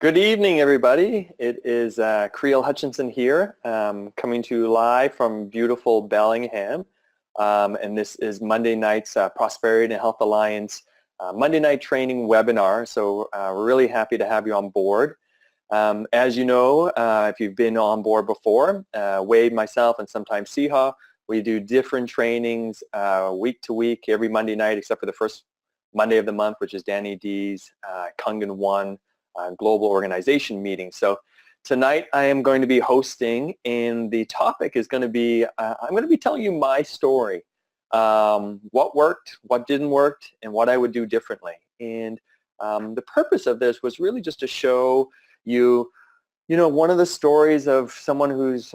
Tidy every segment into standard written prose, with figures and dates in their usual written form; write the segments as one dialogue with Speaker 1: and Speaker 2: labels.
Speaker 1: Good evening, everybody. It is Kreel Hutchinson here, coming to you live from beautiful Bellingham. And this is Monday night's Prosperity and Health Alliance Monday night training webinar. So we're really happy to have you on board. As you know, if you've been on board before, Wade, myself, and sometimes Siha, we do different trainings week to week, every Monday night, except for the first Monday of the month, which is Danny D's Kungan 1. Global organization meeting. So tonight I am going to be hosting, and the topic is going to be, I'm going to be telling you my story, what worked, what didn't work, and what I would do differently. And the purpose of this was really just to show you, one of the stories of someone who's,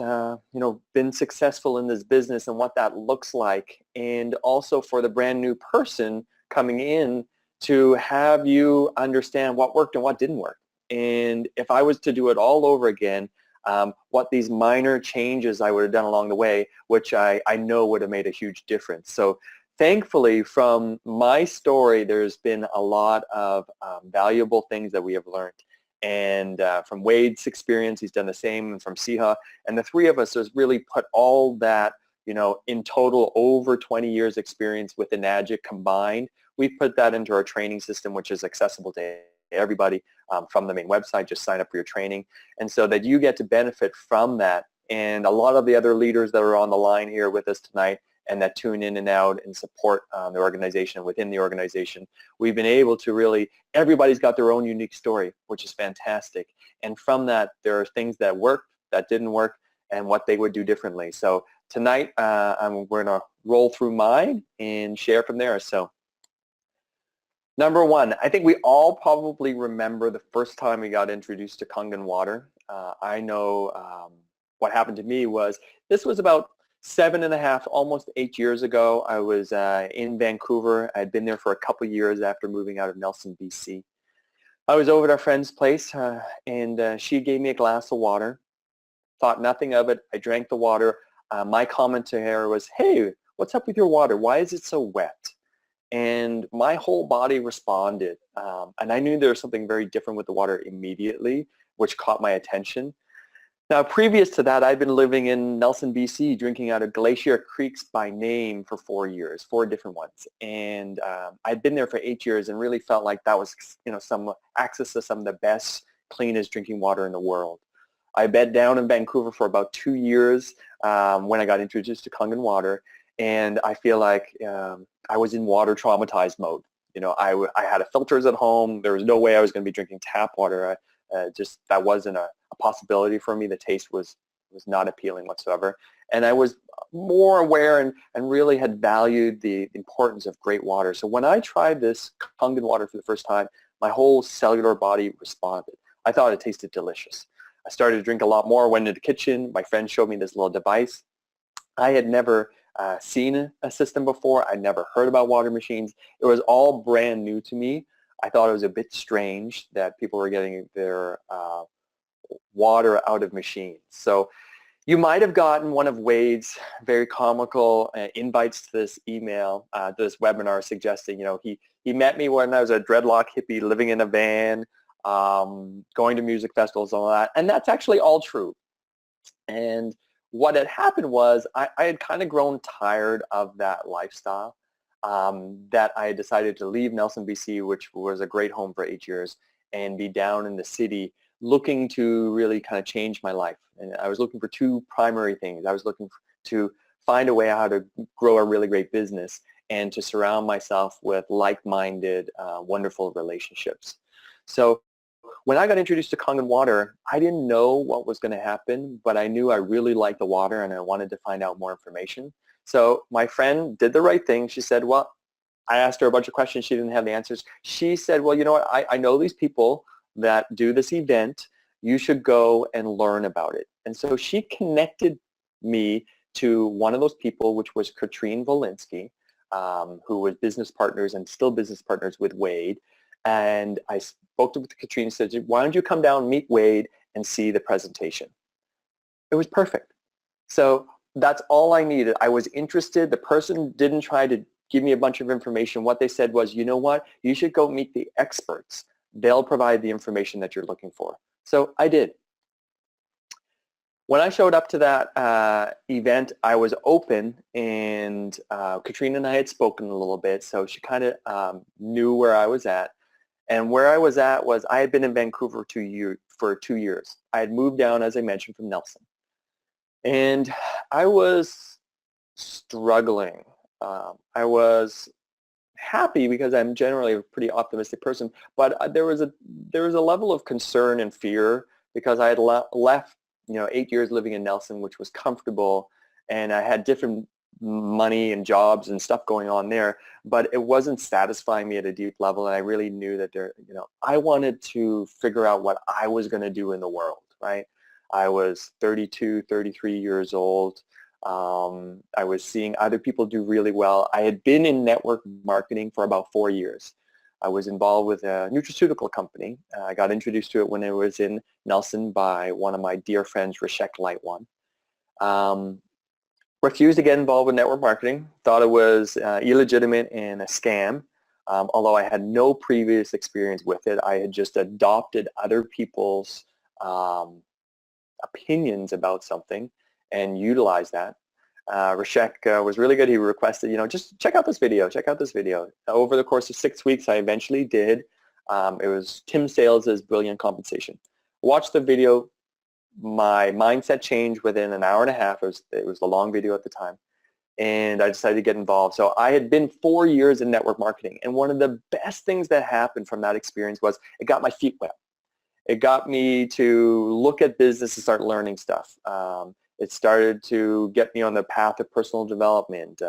Speaker 1: been successful in this business and what that looks like, and also for the brand new person coming in to have you understand what worked and what didn't work. And if I was to do it all over again, what these minor changes I would have done along the way, which I know would have made a huge difference. So thankfully, from my story, there's been a lot of valuable things that we have learned. And from Wade's experience, he's done the same, and from Siha, and the three of us has really put all that, in total over 20 years experience with Enagic combined. We put that into our training system, which is accessible to everybody from the main website. Just sign up for your training, and so that you get to benefit from that. And a lot of the other leaders that are on the line here with us tonight and that tune in and out and support the organization within the organization, we've been able to really, everybody's got their own unique story, which is fantastic. And from that, there are things that worked, that didn't work, and what they would do differently. So tonight, we're going to roll through mine and share from there. So number one, I think we all probably remember the first time we got introduced to Kungan water. I know what happened to me was, this was about 7.5, almost 8 years ago. I was in Vancouver. I had been there for a couple years after moving out of Nelson, BC. I was over at our friend's place, and she gave me a glass of water. Thought nothing of it. I drank the water. My comment to her was, "Hey, what's up with your water? Why is it so wet?" And my whole body responded. And I knew there was something very different with the water immediately, which caught my attention. Now, previous to that, I'd been living in Nelson, BC, drinking out of Glacier Creeks by name for 4 years, 4 different ones. And I'd been there for 8 years and really felt like that was, some access to some of the best, cleanest drinking water in the world. I bed down in Vancouver for about 2 years when I got introduced to Kungan water. And I feel like I was in water traumatized mode. I had filters at home. There was no way I was going to be drinking tap water. Just that wasn't a possibility for me. The taste was not appealing whatsoever. And I was more aware and really had valued the importance of great water. So when I tried this Kungan water for the first time, my whole cellular body responded. I thought it tasted delicious. I started to drink a lot more, went into the kitchen. My friend showed me this little device. I had never seen a system before. I'd never heard about water machines. It was all brand new to me. I thought it was a bit strange that people were getting their water out of machines. So you might have gotten one of Wade's very comical invites to this email, to this webinar, suggesting, he met me when I was a dreadlock hippie living in a van, going to music festivals and all that. And that's actually all true. And what had happened was I had kind of grown tired of that lifestyle, that I had decided to leave Nelson, BC, which was a great home for 8 years, and be down in the city looking to really kind of change my life. And I was looking for 2 primary things. I was looking to find a way how to grow a really great business and to surround myself with like-minded, wonderful relationships. So when I got introduced to Kungan water, I didn't know what was going to happen, but I knew I really liked the water and I wanted to find out more information. So my friend did the right thing. She said, well, I asked her a bunch of questions. She didn't have the answers. She said, well, you know what? I know these people that do this event. You should go and learn about it. And so she connected me to one of those people, which was Katrine Volinsky, who was business partners and still business partners with Wade. And I spoke to Katrine and said, why don't you come down, meet Wade, and see the presentation? It was perfect. So that's all I needed. I was interested. The person didn't try to give me a bunch of information. What they said was, you know what? You should go meet the experts they'll provide the information that you're looking for. So I did. When I showed up to that event, I was open, and Katrina and I had spoken a little bit, so she kind of knew where I was at. And where I was at was I had been in Vancouver for 2 years. I had moved down, as I mentioned, from Nelson. And I was struggling. I was happy because I'm generally a pretty optimistic person, but there was a level of concern and fear because I had left 8 years living in Nelson, which was comfortable, and I had different money and jobs and stuff going on there, but it wasn't satisfying me at a deep level, and I really knew that I wanted to figure out what I was going to do in the world, right? I was 32, 33 years old. I was seeing other people do really well. I had been in network marketing for about 4 years. I was involved with a nutraceutical company. I got introduced to it when I was in Nelson by one of my dear friends, Lightheart. Refused to get involved with network marketing, thought it was illegitimate and a scam. Although I had no previous experience with it, I had just adopted other people's opinions about something and utilized that. Rashek was really good. He requested, just check out this video, Over the course of 6 weeks, I eventually did. It was Tim Sales' Brilliant Compensation. Watched the video. My mindset changed within an hour and a half. It was a long video at the time. And I decided to get involved. So I had been 4 years in network marketing. And one of the best things that happened from that experience was it got my feet wet. It got me to look at business and start learning stuff. It started to get me on the path of personal development,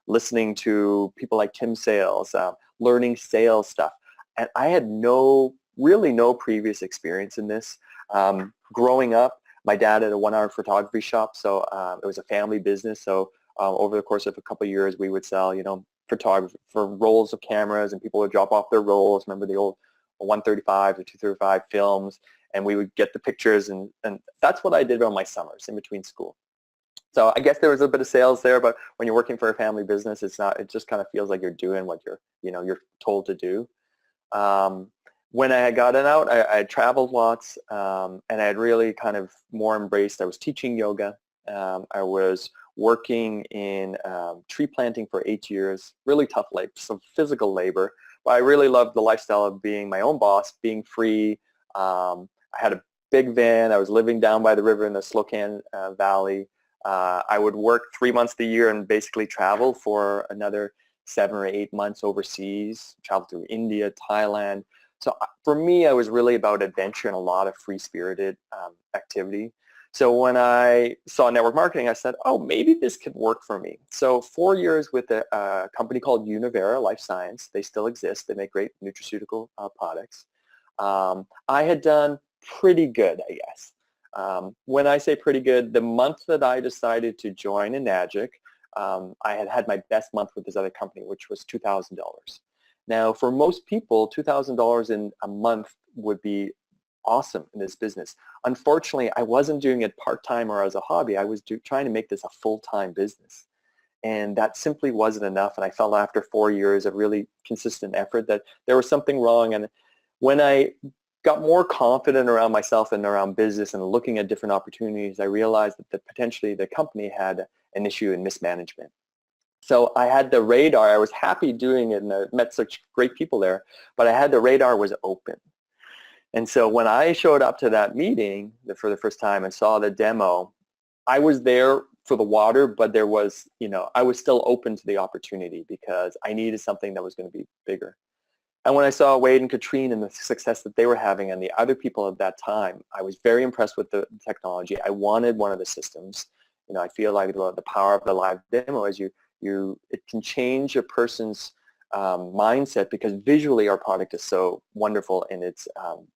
Speaker 1: listening to people like Tim Sales, learning sales stuff. And I had really no previous experience in this. Growing up, my dad had a one-hour photography shop, so it was a family business. So over the course of a couple of years, we would sell, photography for rolls of cameras, and people would drop off their rolls. Remember the old 135 or 235 films, and we would get the pictures, and that's what I did on my summers in between school. So I guess there was a bit of sales there, but when you're working for a family business, it's not. It just kind of feels like you're doing what you're told to do. When I had gotten out, I had traveled lots, and I had really kind of more embraced. I was teaching yoga. I was working in tree planting for 8 years, really tough labor, some physical labor. But I really loved the lifestyle of being my own boss, being free. I had a big van. I was living down by the river in the Slocan Valley. I would work 3 months of the year and basically travel for another 7 or 8 months overseas, travel through India, Thailand. So for me, I was really about adventure and a lot of free-spirited activity. So when I saw network marketing, I said, oh, maybe this could work for me. So 4 years with a company called Univera Life Science. They still exist. They make great nutraceutical products. I had done pretty good, I guess. When I say pretty good, the month that I decided to join Enagic, I had my best month with this other company, which was $2,000. Now, for most people, $2,000 in a month would be awesome in this business. Unfortunately, I wasn't doing it part-time or as a hobby. I was trying to make this a full-time business. And that simply wasn't enough. And I felt after 4 years of really consistent effort that there was something wrong. And when I got more confident around myself and around business and looking at different opportunities, I realized that potentially the company had an issue in mismanagement. So I had the radar. I was happy doing it, and I met such great people there, but I had the radar was open. And so when I showed up to that meeting for the first time and saw the demo, I was there for the water, but there was, I was still open to the opportunity because I needed something that was going to be bigger. And when I saw Wade and Katrine and the success that they were having and the other people at that time, I was very impressed with the technology. I wanted one of the systems. I feel like the power of the live demo is it can change a person's mindset because visually our product is so wonderful in its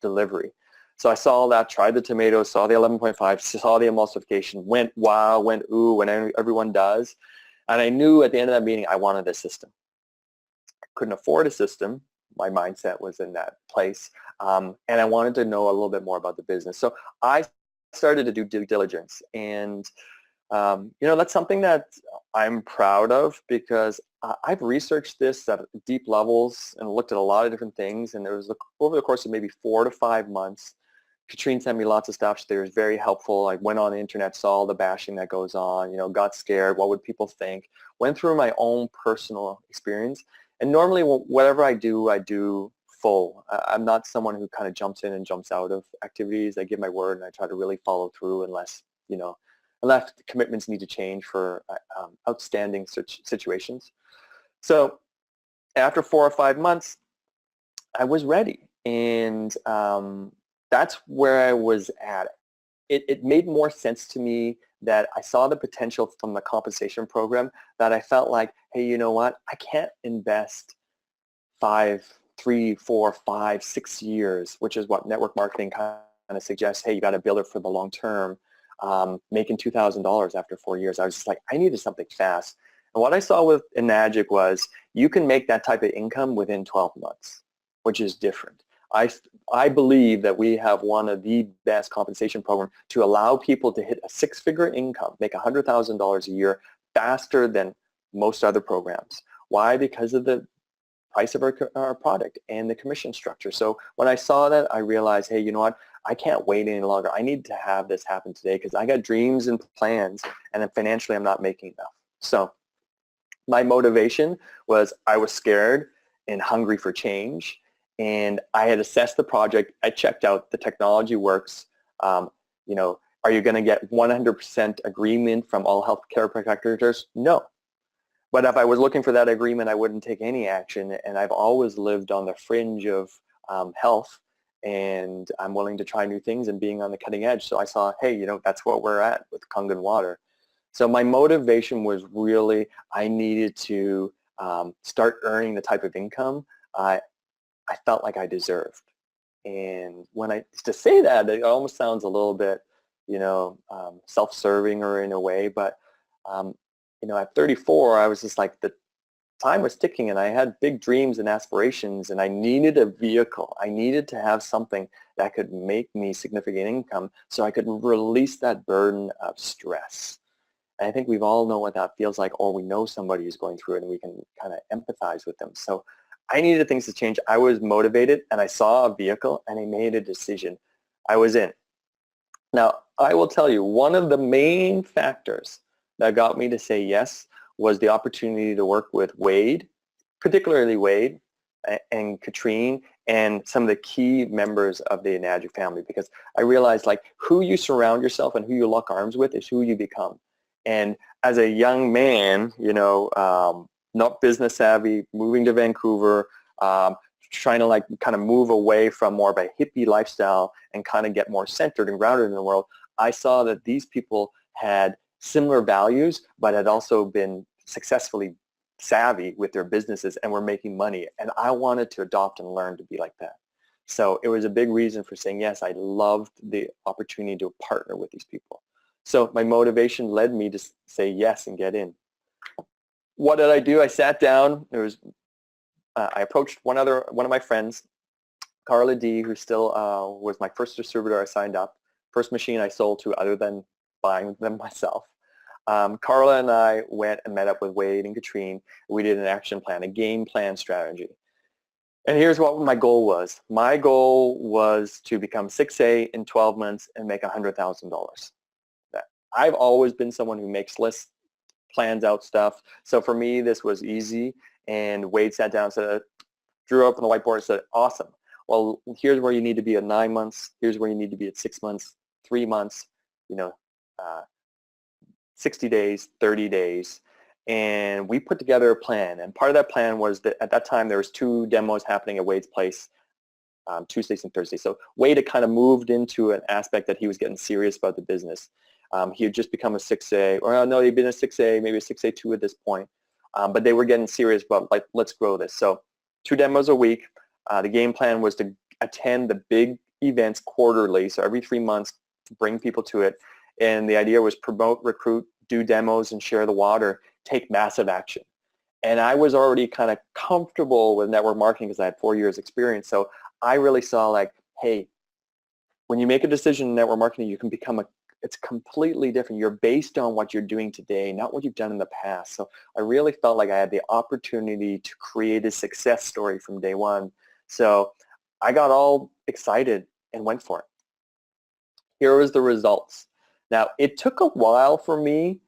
Speaker 1: delivery. So I saw that, tried the tomatoes, saw the 11.5, saw the emulsification, went wow, went ooh, when everyone does. And I knew at the end of that meeting I wanted a system. I couldn't afford a system. My mindset was in that place. And I wanted to know a little bit more about the business. So I started to do due diligence. And That's something that I'm proud of because I've researched this at deep levels and looked at a lot of different things, and it was over the course of maybe 4 to 5 months. Katrine sent me lots of stuff. She was very helpful. I went on the internet, saw all the bashing that goes on, got scared. What would people think? Went through my own personal experience. And normally whatever I do full. I'm not someone who kind of jumps in and jumps out of activities. I give my word and I try to really follow through unless commitments need to change for outstanding situations. So after 4 or 5 months, I was ready. And that's where I was at. It made more sense to me that I saw the potential from the compensation program that I felt like, hey, you know what? I can't invest 3, 4, 5, 6 years, which is what network marketing kind of suggests. Hey, you got to build it for the long term. Making $2,000 after 4 years. I was just like, I needed something fast. And what I saw with Enagic was you can make that type of income within 12 months, which is different. I believe that we have one of the best compensation programs to allow people to hit a 6-figure income, make $100,000 a year faster than most other programs. Why? Because of the price of our product and the commission structure. So when I saw that, I realized, hey, you know what? I can't wait any longer. I need to have this happen today because I got dreams and plans, and then financially I'm not making enough. So my motivation was I was scared and hungry for change, and I had assessed the project. I checked out the technology works. Are you going to get 100% agreement from all healthcare practitioners? No. But if I was looking for that agreement, I wouldn't take any action, and I've always lived on the fringe of health, and I'm willing to try new things and being on the cutting edge. So I saw, hey, that's what we're at with Kangen Water. So my motivation was really I needed to start earning the type of income I felt like I deserved. And to say that, it almost sounds a little bit, self-serving or in a way, but at 34, I was just like, the time was ticking and I had big dreams and aspirations and I needed a vehicle. I needed to have something that could make me significant income so I could release that burden of stress. And I think we've all know what that feels like, or we know somebody who's going through it and we can kind of empathize with them. So I needed things to change. I was motivated and I saw a vehicle and I made a decision. I was in. Now, I will tell you, one of the main factors that got me to say yes was the opportunity to work with Wade, particularly Wade and Katrine and some of the key members of the Enagic family, because I realized like who you surround yourself and who you lock arms with is who you become. And as a young man, not business savvy, moving to Vancouver, trying to kind of move away from more of a hippie lifestyle and kind of get more centered and grounded in the world, I saw that these people had similar values, but had also been successfully savvy with their businesses and were making money. And I wanted to adopt and learn to be like that. So it was a big reason for saying yes. I loved the opportunity to partner with these people. So my motivation led me to say yes and get in. What did I do? I sat down. I approached one of my friends, Carla D, who still was my first distributor I signed up, first machine I sold to other than buying them myself. Carla and I went and met up with Wade and Katrine. We did an action plan, a game plan strategy. And here's what my goal was. My goal was to become 6A in 12 months and make $100,000. I've always been someone who makes lists, plans out stuff. So for me, this was easy. And Wade sat down and said, drew up on the whiteboard and said, awesome. Well, here's where you need to be at 9 months. Here's where you need to be at 6 months, 3 months, 60 days, 30 days. And we put together a plan. And part of that plan was that at that time, there was 2 demos happening at Wade's place, Tuesdays and Thursdays. So Wade had kind of moved into an aspect that he was getting serious about the business. He had just become a 6A, or no, he'd been a 6A, maybe a 6A2 at this point. But they were getting serious about, like, let's grow this. So 2 demos a week. The game plan was to attend the big events quarterly, so every 3 months, to bring people to it. And the idea was promote, recruit, do demos, and share the water, take massive action. And I was already kind of comfortable with network marketing because I had 4 years experience. So I really saw like, hey, when you make a decision in network marketing, you can become it's completely different. You're based on what you're doing today, not what you've done in the past. So I really felt like I had the opportunity to create a success story from day one. So I got all excited and went for it. Here was the results. Now, it took a while for me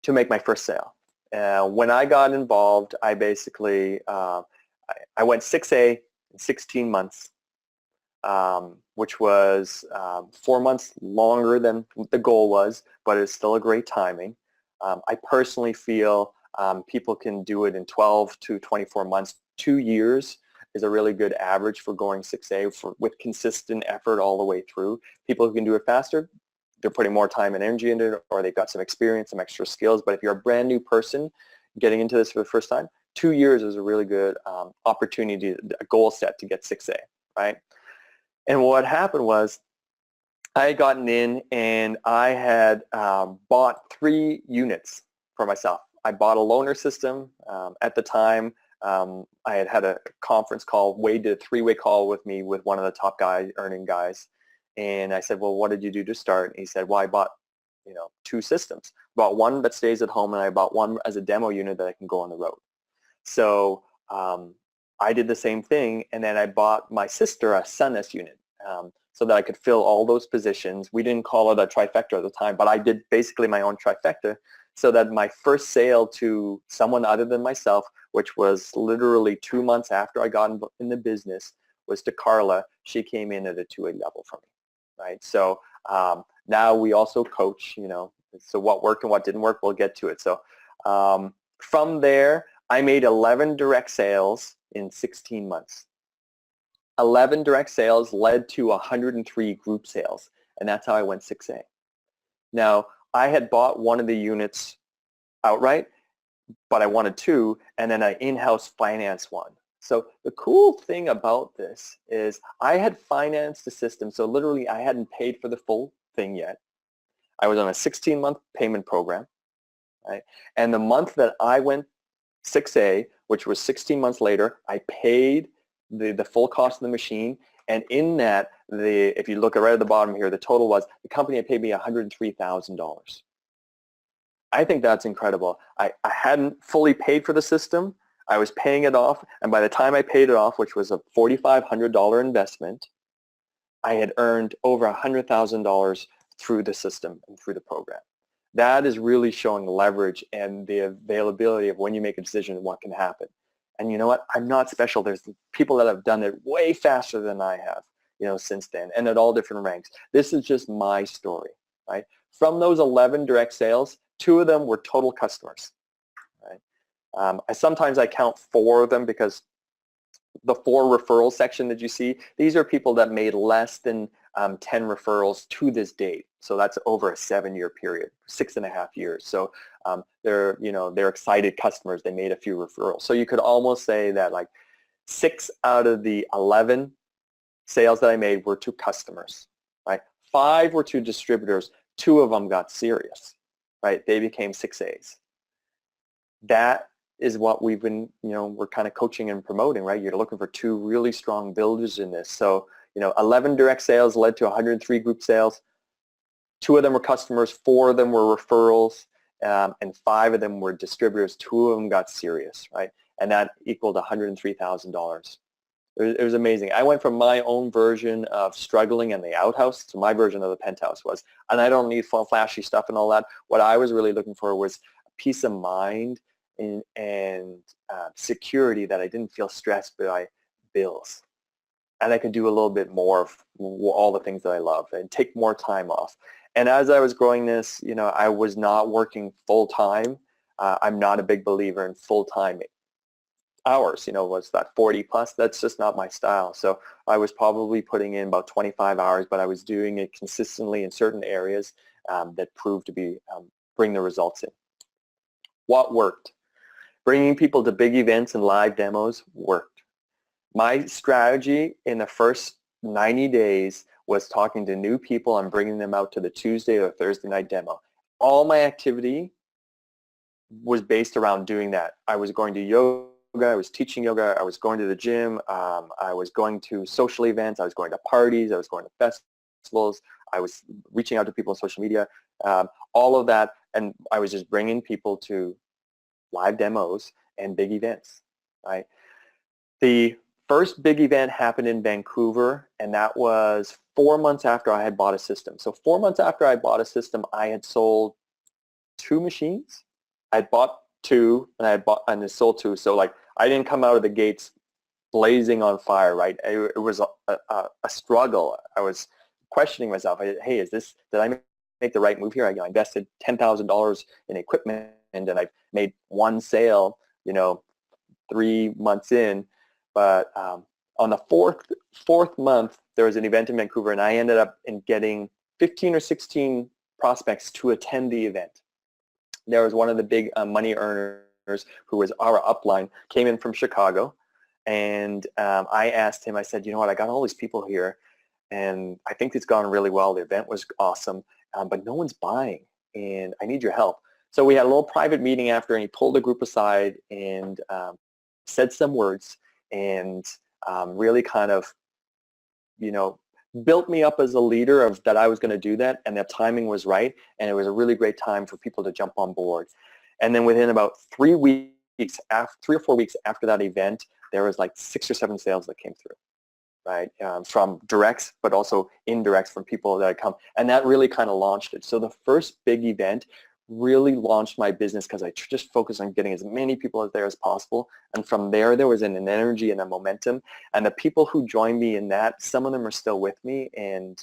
Speaker 1: to make my first sale. When I got involved, I basically, I went 6A in 16 months, which was 4 months longer than the goal was, but it's still a great timing. I personally feel people can do it in 12 to 24 months. 2 years is a really good average for going 6A with consistent effort all the way through. People who can do it faster, they're putting more time and energy into it, or they've got some experience, some extra skills. But if you're a brand new person getting into this for the first time, 2 years is a really good opportunity, a goal set to get 6A, right? And what happened was I had gotten in and I had bought 3 units for myself. I bought a loaner system. At the time, I had a conference call. Wade did a 3-way call with me with one of the top earning guys. And I said, well, what did you do to start? And he said, well, I bought 2 systems. I bought one that stays at home, and I bought one as a demo unit that I can go on the road. So I did the same thing, and then I bought my sister a Sunnis unit so that I could fill all those positions. We didn't call it a trifecta at the time, but I did basically my own trifecta, so that my first sale to someone other than myself, which was literally 2 months after I got in the business, was to Carla. She came in at a 2A level for me, right? So now we also coach, so what worked and what didn't work, we'll get to it. So from there, I made 11 direct sales in 16 months. 11 direct sales led to 103 group sales, and that's how I went 6A. Now, I had bought one of the units outright, but I wanted 2, and then I in-house financed one. So the cool thing about this is I had financed the system, so literally I hadn't paid for the full thing yet. I was on a 16-month payment program, right? And the month that I went 6A, which was 16 months later, I paid the full cost of the machine. And in that, if you look right at the bottom here, the total was, the company had paid me $103,000. I think that's incredible. I hadn't fully paid for the system. I was paying it off. And by the time I paid it off, which was a $4,500 investment, I had earned over $100,000 through the system and through the program. That is really showing leverage and the availability of when you make a decision and what can happen. And you know what? I'm not special. There's people that have done it way faster than I have, since then, and at all different ranks. This is just my story, right? From those 11 direct sales, 2 of them were total customers, right? Sometimes I count 4 of them because the 4 referral section that you see, these are people that made less than 10 referrals to this date. So that's over a 7-year period, 6.5 years. So they're excited customers. They made a few referrals. So you could almost say that like 6 out of the 11 sales that I made were to customers, right? 5 were to distributors. 2 of them got serious, right? They became 6As. That is what we've been, we're kind of coaching and promoting, right? You're looking for 2 really strong builders in this. So, 11 direct sales led to 103 group sales. 2 of them were customers, 4 of them were referrals, and 5 of them were distributors. 2 of them got serious, right? And that equaled $103,000. It was amazing. I went from my own version of struggling in the outhouse to my version of the penthouse was, and I don't need flashy stuff and all that. What I was really looking for was peace of mind and security, that I didn't feel stressed by bills. And I could do a little bit more of all the things that I love and take more time off. And as I was growing this, I was not working full-time. I'm not a big believer in full-time hours, was that 40 plus? That's just not my style. So I was probably putting in about 25 hours, but I was doing it consistently in certain areas that proved to be bring the results in. What worked? Bringing people to big events and live demos worked. My strategy in the first 90 days was talking to new people and bringing them out to the Tuesday or Thursday night demo. All my activity was based around doing that. I was going to yoga, I was teaching yoga, I was going to the gym, I was going to social events, I was going to parties, I was going to festivals. festivals. I was reaching out to people on social media, all of that, and I was just bringing people to live demos and big events, right? The first big event happened in Vancouver, and that was 4 months after I had bought a system. So 4 months after I bought a system, I had sold 2 machines. I had bought 2, and I had sold 2. So like I didn't come out of the gates blazing on fire, right? It was a struggle. I was questioning myself. Hey, did I make the right move here? I invested $10,000 in equipment, and I've made 1 sale, 3 months in. But on the fourth month, there was an event in Vancouver, and I ended up getting 15 or 16 prospects to attend the event. There was one of the big money earners who was our upline, came in from Chicago, and I asked him, I said, you know what, I got all these people here, and I think it's gone really well. The event was awesome, but no one's buying, and I need your help. So we had a little private meeting after, and he pulled the group aside and said some words, and really kind of, built me up as a leader of that I was going to do that, and the timing was right, and it was a really great time for people to jump on board. And then within about 3 or 4 weeks after that event, there was like 6 or 7 sales that came through, right? From directs, but also indirects from people that had come, and that really kind of launched it. So the first big event really launched my business because I just focused on getting as many people out there as possible. And from there was an energy and a momentum. And the people who joined me in that, some of them are still with me. And,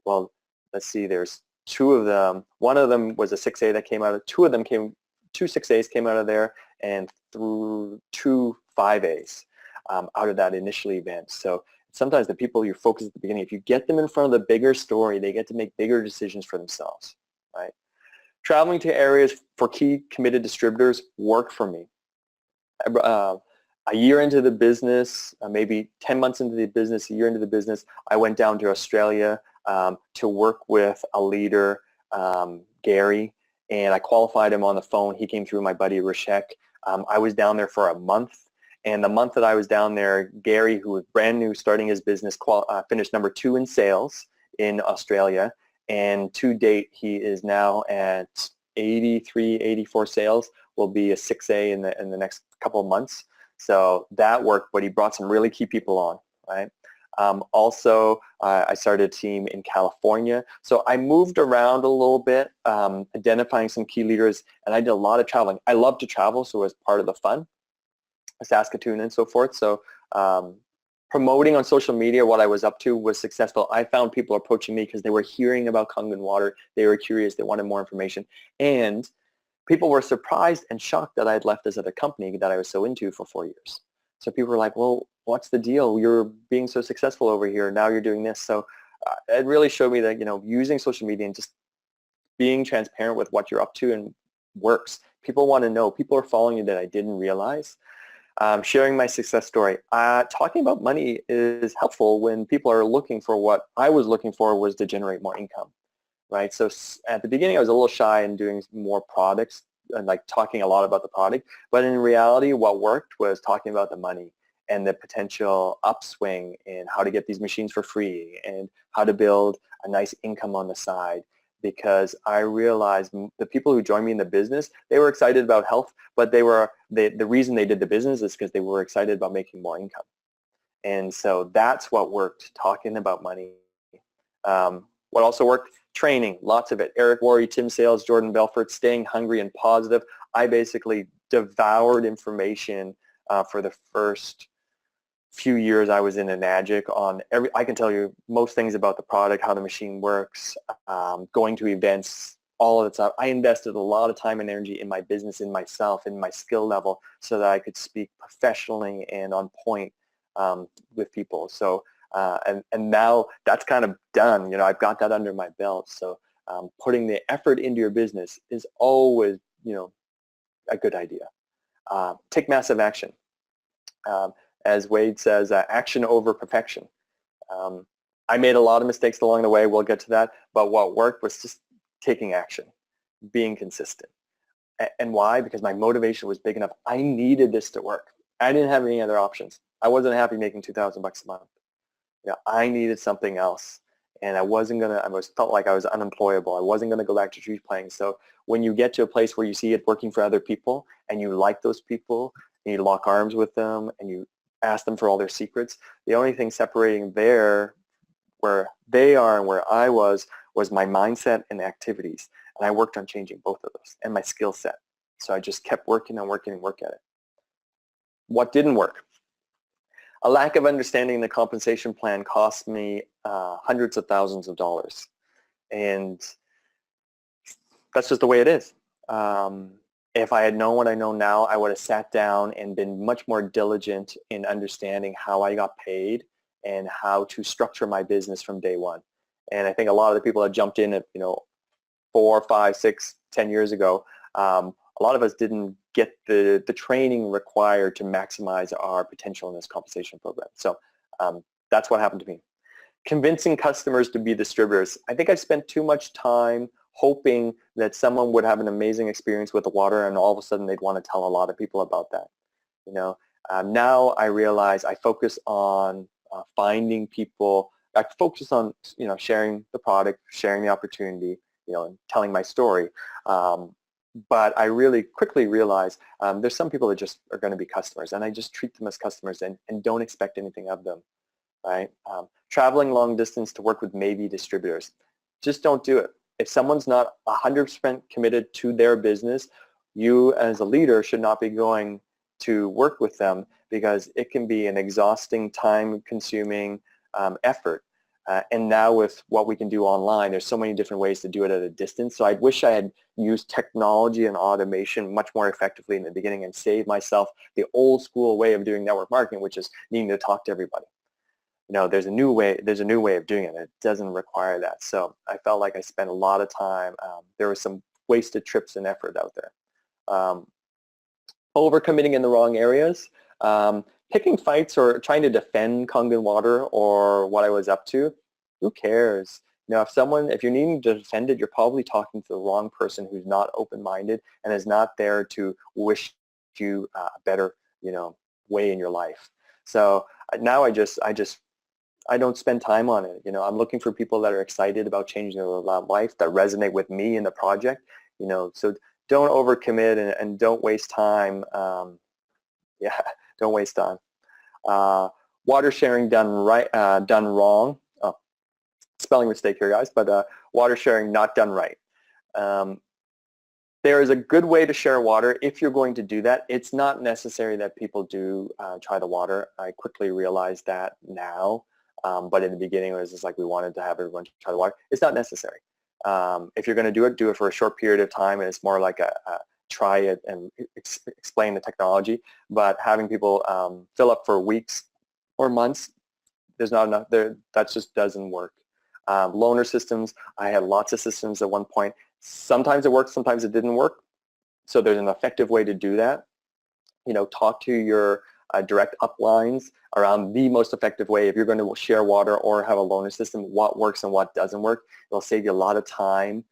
Speaker 1: well, let's see, there's 2 of them. One of them was a 6A that came out of, 2 6As came out of there, and through 2 5As out of that initial event. So sometimes the people you focus at the beginning, if you get them in front of the bigger story, they get to make bigger decisions for themselves, right? Traveling to areas for key committed distributors worked for me. A year into the business, maybe 10 months into the business, a year into the business, I went down to Australia to work with a leader, Gary, and I qualified him on the phone. He came through my buddy Rishek. I was down there for a month, and the month that I was down there, Gary, who was brand new starting his business, finished number 2 in sales in Australia. And to date, he is now at 83, 84 sales, will be a 6A in the next couple of months. So that worked, but he brought some really key people on, right? Also, I started a team in California. So I moved around a little bit, identifying some key leaders, and I did a lot of traveling. I love to travel, so it was part of the fun, Saskatoon and so forth. So promoting on social media what I was up to was successful. I found people approaching me because they were hearing about Kangen water. They were curious. They wanted more information. And people were surprised and shocked that I had left this other company that I was so into for 4 years. So people were like, well, what's the deal? You're being so successful over here. Now you're doing this. So it really showed me that, using social media and just being transparent with what you're up to and works. People want to know. People are following you that I didn't realize. Sharing my success story. Talking about money is helpful when people are looking for what I was looking for was to generate more income, right? So at the beginning, I was a little shy in doing more products and like talking a lot about the product. But in reality, what worked was talking about the money and the potential upswing in how to get these machines for free and how to build a nice income on the side. Because I realized the people who joined me in the business, they were excited about health, but the reason they did the business is because they were excited about making more income. And so that's what worked, talking about money. What also worked? Training, lots of it. Eric Worre, Tim Sales, Jordan Belfort, staying hungry and positive. I basically devoured information for the first few years I was in Enagic on I can tell you most things about the product, how the machine works, going to events, all of that stuff. I invested a lot of time and energy in my business, in myself, in my skill level so that I could speak professionally and on point with people. So, and now that's kind of done. I've got that under my belt. So putting the effort into your business is always, a good idea. Take massive action. As Wade says, action over perfection. I made a lot of mistakes along the way. We'll get to that. But what worked was just taking action, being consistent. And why? Because my motivation was big enough. I needed this to work. I didn't have any other options. I wasn't happy making $2,000 a month. I needed something else. and I felt like I was unemployable. I wasn't gonna go back to tree playing. So when you get to a place where you see it working for other people and you like those people and you lock arms with them and you ask them for all their secrets, the only thing separating there where they are and where I was my mindset and activities. And I worked on changing both of those and my skill set. So I just kept working and working and working at it. What didn't work? A lack of understanding the compensation plan cost me hundreds of thousands of dollars. And that's just the way it is. If I had known what I know now, I would have sat down and been much more diligent in understanding how I got paid and how to structure my business from day one. And I think a lot of the people that jumped in at 4, 5, 6, 10 years ago, a lot of us didn't get the training required to maximize our potential in this compensation program. So that's what happened to me. Convincing customers to be distributors. I think I spent too much time hoping that someone would have an amazing experience with the water and all of a sudden they'd want to tell a lot of people about that. Now I realize I focus on finding people. I focus on sharing the product, sharing the opportunity, and telling my story. But I really quickly realized there's some people that just are going to be customers, and I just treat them as customers and don't expect anything of them. Right? Traveling long distance to work with maybe distributors. Just don't do it. If someone's not 100% committed to their business, you as a leader should not be going to work with them because it can be an exhausting, time-consuming effort. And now with what we can do online, there's so many different ways to do it at a distance. So I wish I had used technology and automation much more effectively in the beginning and saved myself the old school way of doing network marketing, which is needing to talk to everybody. There's a new way of doing it. It doesn't require that. So I felt like I spent a lot of time. There was some wasted trips and effort out there. Overcommitting in the wrong areas. Picking fights or trying to defend Kangen water or what I was up to, who cares? If you're needing to defend it, you're probably talking to the wrong person who's not open-minded and is not there to wish you a better, way in your life. So now I don't spend time on it. I'm looking for people that are excited about changing their life, that resonate with me in the project. So don't overcommit and don't waste time. Don't waste time. Water sharing done right, done wrong. Oh, spelling mistake here, guys. But water sharing not done right. There is a good way to share water if you're going to do that. It's not necessary that people do try the water. I quickly realized that now. But in the beginning, it was just like we wanted to have everyone try the water. It's not necessary. If you're going to do it for a short period of time, and it's more like a try it and explain the technology. But having people fill up for weeks or months, there's not enough there. That just doesn't work. Loaner systems, I had lots of systems at one point. Sometimes it worked, sometimes it didn't work. So there's an effective way to do that. Talk to your direct uplines around the most effective way. If you're going to share water or have a loaner system, what works and what doesn't work. It'll save you a lot of time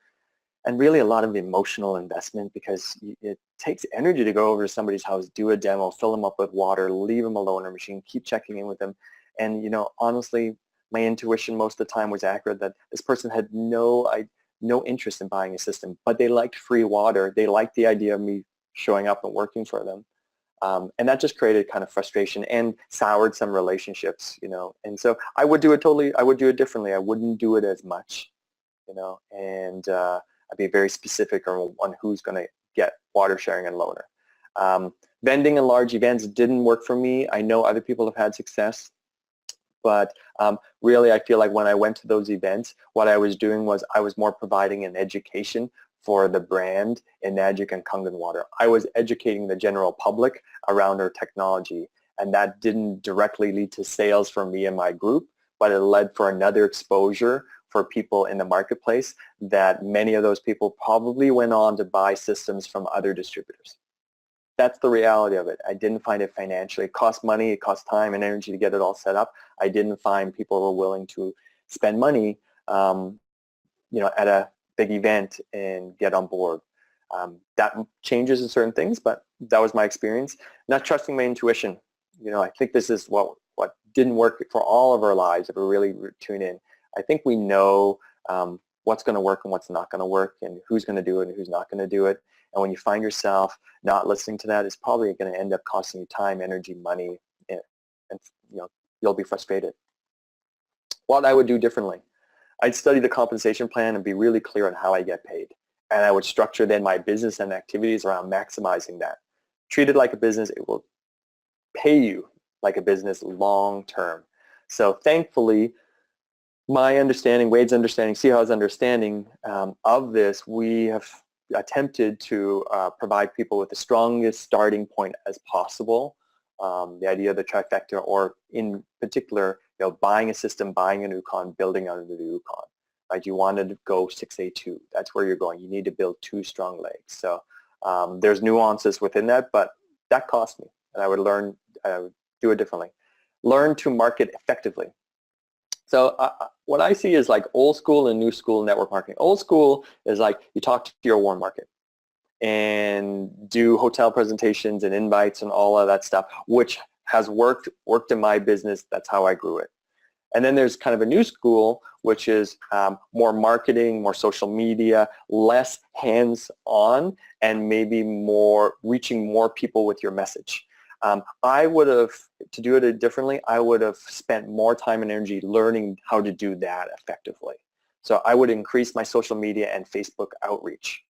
Speaker 1: and really a lot of emotional investment because it takes energy to go over to somebody's house, do a demo, fill them up with water, leave them a loaner machine, keep checking in with them. And honestly, my intuition most of the time was accurate that this person had no interest in buying a system, but they liked free water. They liked the idea of me showing up and working for them. And that just created kind of frustration and soured some relationships, And so I would do it differently. I wouldn't do it as much, and I'd be very specific on who's going to get water sharing and loaner. Vending in large events didn't work for me. I know other people have had success, but really I feel like when I went to those events, what I was doing was I was more providing an education for the brand Enagic and Kangen water. I was educating the general public around our technology, and that didn't directly lead to sales for me and my group, but it led for another exposure for people in the marketplace that many of those people probably went on to buy systems from other distributors. That's the reality of it. I didn't find it financially. It cost money, it cost time and energy to get it all set up. I didn't find people were willing to spend money at a big event and get on board. That changes in certain things, but that was my experience. Not trusting my intuition. I think this is what didn't work for all of our lives if we really tune in. I think we know what's going to work and what's not going to work, and who's going to do it and who's not going to do it. And when you find yourself not listening to that, it's probably going to end up costing you time, energy, money, and you'll be frustrated. What I would do differently, I'd study the compensation plan and be really clear on how I get paid. And I would structure then my business and activities around maximizing that. Treat it like a business. It will pay you like a business long term. So thankfully, my understanding, Wade's understanding, Sihaw's understanding of this, we have attempted to provide people with the strongest starting point as possible. The idea of the trifecta, or in particular, buying a system, buying a new con, building out a new con. Right? You wanted to go 6A2. That's where you're going. You need to build 2 strong legs. So there's nuances within that, but that cost me, and I would learn, do it differently. Learn to market effectively. So what I see is like old school and new school network marketing. Old school is like you talk to your warm market and do hotel presentations and invites and all of that stuff, which has worked in my business. That's how I grew it. And then there's kind of a new school, which is more marketing, more social media, less hands-on, and maybe more reaching more people with your message. I would have, to do it differently, I would have spent more time and energy learning how to do that effectively. So I would increase my social media and Facebook outreach.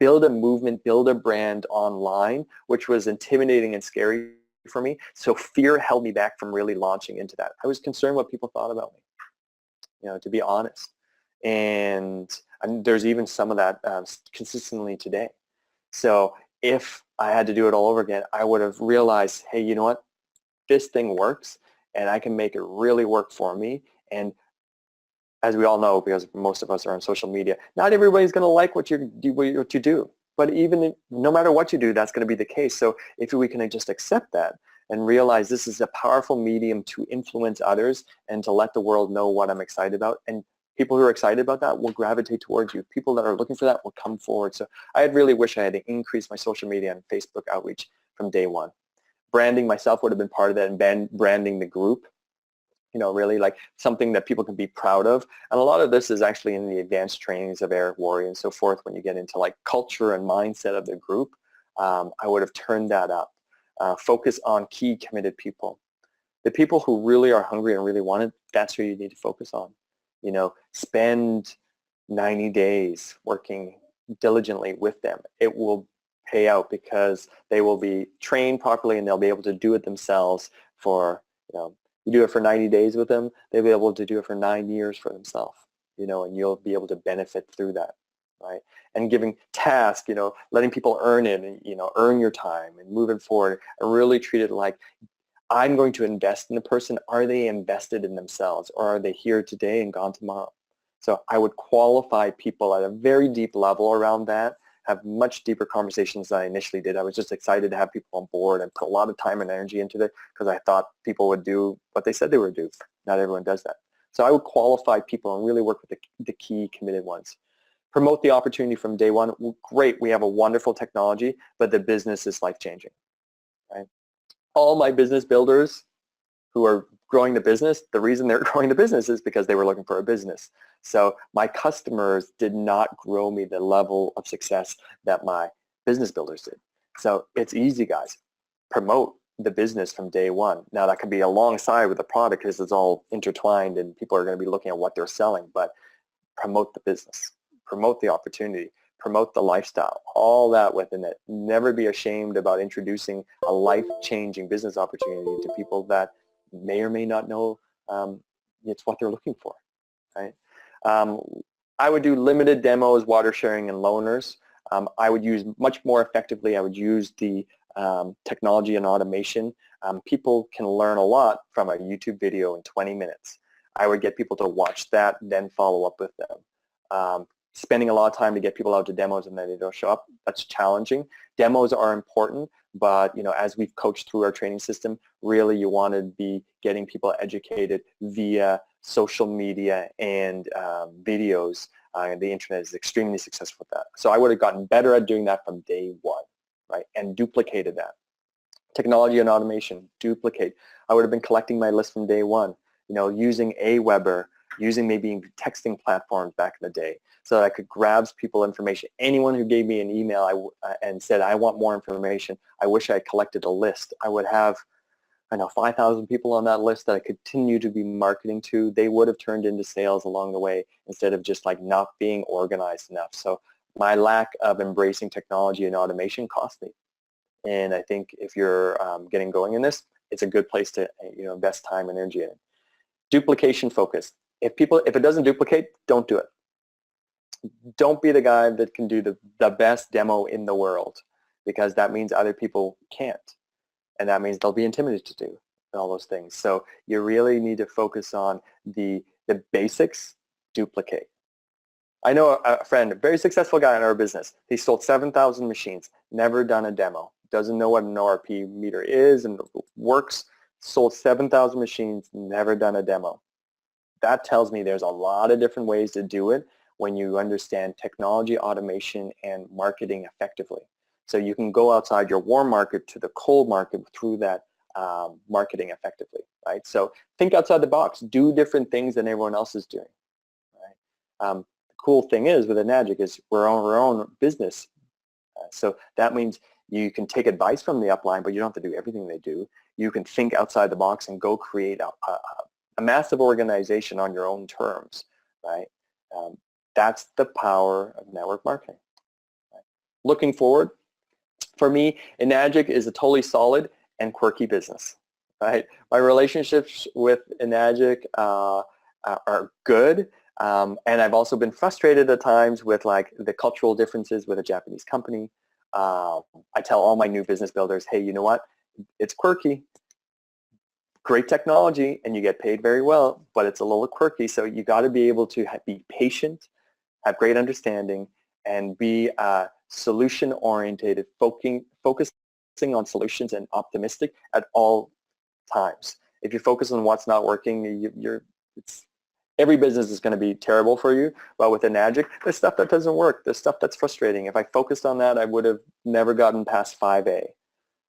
Speaker 1: Build a movement, build a brand online, which was intimidating and scary for me. So fear held me back from really launching into that. I was concerned what people thought about me, to be honest. And there's even some of that consistently today. So if I had to do it all over again, I would have realized, hey, you know what? This thing works, and I can make it really work for me. And as we all know, because most of us are on social media, not everybody's going to like what you do. But even no matter what you do, that's going to be the case. So if we can just accept that and realize this is a powerful medium to influence others and to let the world know what I'm excited about, and people who are excited about that will gravitate towards you. People that are looking for that will come forward. So I really wish I had to increase my social media and Facebook outreach from day one. Branding myself would have been part of that, and branding the group, really like something that people can be proud of. And a lot of this is actually in the advanced trainings of Eric Worre and so forth. When you get into like culture and mindset of the group, I would have turned that up. Focus on key committed people. The people who really are hungry and really want it, that's who you need to focus on. Spend 90 days working diligently with them. It will pay out because they will be trained properly and they'll be able to do it themselves for, you do it for 90 days with them, they'll be able to do it for 9 years for themselves, and you'll be able to benefit through that, right? And giving tasks, letting people earn it, and, earn your time and moving forward, and really treat it like, I'm going to invest in the person. Are they invested in themselves, or are they here today and gone tomorrow? So I would qualify people at a very deep level around that, have much deeper conversations than I initially did. I was just excited to have people on board and put a lot of time and energy into it because I thought people would do what they said they would do. Not everyone does that. So I would qualify people and really work with the key committed ones. Promote the opportunity from day one. Well, great, we have a wonderful technology, but the business is life-changing, right? All my business builders who are growing the business, the reason they're growing the business is because they were looking for a business. So my customers did not grow me the level of success that my business builders did. So it's easy, guys. Promote the business from day one. Now that can be alongside with the product because it's all intertwined and people are going to be looking at what they're selling, but promote the business, promote the opportunity, promote the lifestyle, all that within it. Never be ashamed about introducing a life-changing business opportunity to people that may or may not know it's what they're looking for, right? I would do limited demos, water sharing, and loaners. I would use much more effectively, I would use the technology and automation. People can learn a lot from a YouTube video in 20 minutes. I would get people to watch that, then follow up with them. Spending a lot of time to get people out to demos and then they don't show up, that's challenging. Demos are important, but as we've coached through our training system, really you want to be getting people educated via social media and videos. The internet is extremely successful with that. So I would have gotten better at doing that from day one, right? And duplicated that. Technology and automation, duplicate. I would have been collecting my list from day one, using Aweber, using maybe texting platforms back in the day so that I could grab people information. Anyone who gave me an email and said, I want more information, I wish I collected a list. I would have, I know, 5,000 people on that list that I continue to be marketing to. They would have turned into sales along the way instead of just like not being organized enough. So my lack of embracing technology and automation cost me. And I think if you're getting going in this, it's a good place to invest time and energy in it. Duplication focus. If it doesn't duplicate, don't do it. Don't be the guy that can do the best demo in the world, because that means other people can't. And that means they'll be intimidated to do all those things. So you really need to focus on the basics, duplicate. I know a friend, a very successful guy in our business. He sold 7,000 machines, never done a demo, doesn't know what an ORP meter is and works, sold 7,000 machines, never done a demo. That tells me there's a lot of different ways to do it when you understand technology, automation, and marketing effectively. So you can go outside your warm market to the cold market through that marketing effectively, right? So think outside the box, do different things than everyone else is doing, right? The cool thing is with Enagic is we're our own business. So that means you can take advice from the upline, but you don't have to do everything they do. You can think outside the box and go create a massive organization on your own terms, right? That's the power of network marketing. Right? Looking forward, for me, Enagic is a totally solid and quirky business, right? My relationships with Enagic are good, and I've also been frustrated at times with like the cultural differences with a Japanese company. I tell all my new business builders, hey, you know what? It's quirky. Great technology, and you get paid very well, but it's a little quirky, so you got to be able to be patient, have great understanding, and be solution-oriented, focusing on solutions and optimistic at all times. If you focus on what's not working, every business is going to be terrible for you, but with Enagic, there's stuff that doesn't work, there's stuff that's frustrating. If I focused on that, I would have never gotten past 5A.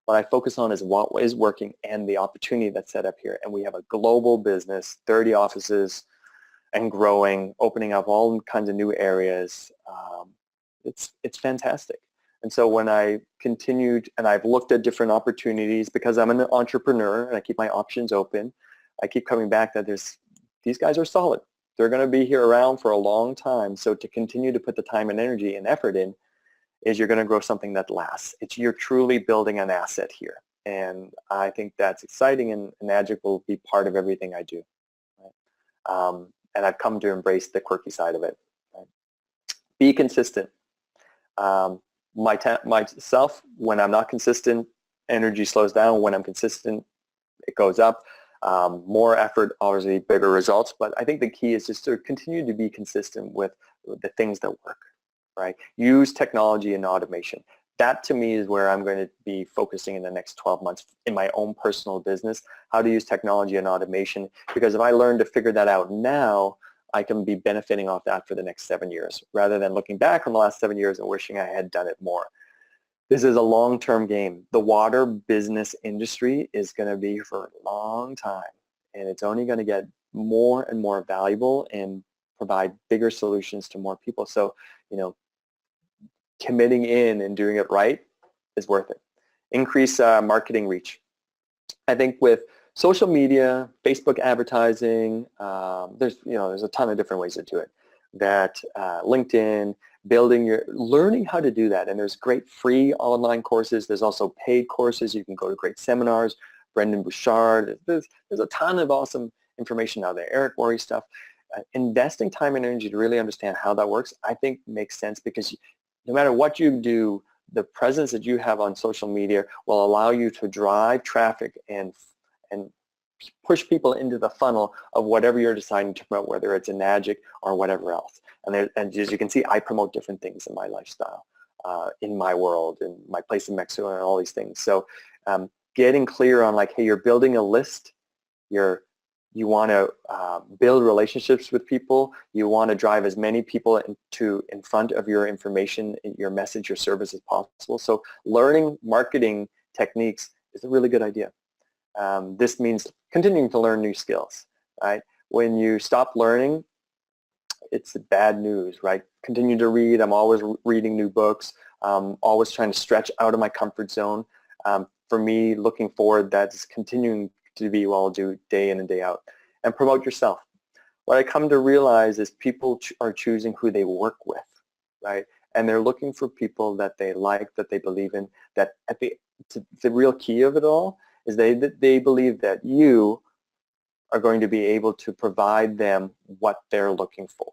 Speaker 1: What I focus on is what is working and the opportunity that's set up here. And we have a global business, 30 offices and growing, opening up all kinds of new areas. It's fantastic. And so when I continued and I've looked at different opportunities, because I'm an entrepreneur and I keep my options open, I keep coming back that these guys are solid. They're going to be here around for a long time. So to continue to put the time and energy and effort in, is you're going to grow something that lasts. You're truly building an asset here. And I think that's exciting, and Enagic will be part of everything I do. Right? And I've come to embrace the quirky side of it. Right? Be consistent. Myself, when I'm not consistent, energy slows down. When I'm consistent, it goes up. More effort, obviously bigger results. But I think the key is just to continue to be consistent with the things that work. Right? Use technology and automation. That to me is where I'm going to be focusing in the next 12 months in my own personal business, how to use technology and automation, because if I learn to figure that out now, I can be benefiting off that for the next 7 years, rather than looking back on the last 7 years and wishing I had done it more. This is a long-term game. The water business industry is going to be for a long time, and it's only going to get more and more valuable and provide bigger solutions to more people. So, committing in and doing it right is worth it. Increase marketing reach. I think with social media, Facebook advertising, there's a ton of different ways to do it. That LinkedIn, learning how to do that. And there's great free online courses. There's also paid courses. You can go to great seminars. Brendan Bouchard. There's a ton of awesome information out there. Eric Worre stuff. Investing time and energy to really understand how that works, I think makes sense, because no matter what you do, the presence that you have on social media will allow you to drive traffic and push people into the funnel of whatever you're deciding to promote, whether it's Enagic or whatever else. And as you can see, I promote different things in my lifestyle, in my world, in my place in Mexico, and all these things. So getting clear on like, hey, you're building a list, you want to build relationships with people. You want to drive as many people in front of your information, your message, your service as possible. So learning marketing techniques is a really good idea. This means continuing to learn new skills, right? when you stop learning, it's bad news, right? Continue to read. I'm always reading new books, always trying to stretch out of my comfort zone. For me, looking forward, that's continuing to be what I'll do day in and day out. And promote yourself. What I come to realize is people are choosing who they work with, right? And they're looking for people that they like, that they believe in, that at the real key of it all is they believe that you are going to be able to provide them what they're looking for.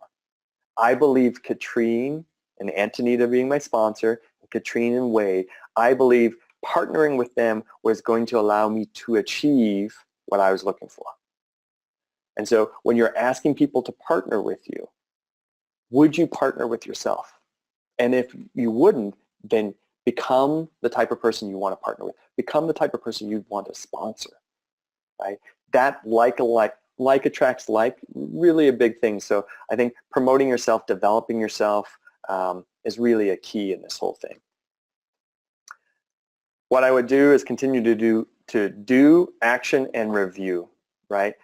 Speaker 1: I believe Katrine and Antonita being my sponsor, Katrine and Wade, I believe partnering with them was going to allow me to achieve what I was looking for. And so when you're asking people to partner with you, would you partner with yourself? And if you wouldn't, then become the type of person you want to partner with. Become the type of person you'd want to sponsor, right? That like attracts like, really a big thing. So I think promoting yourself, developing yourself is really a key in this whole thing. What I would do is continue to do action and review, right?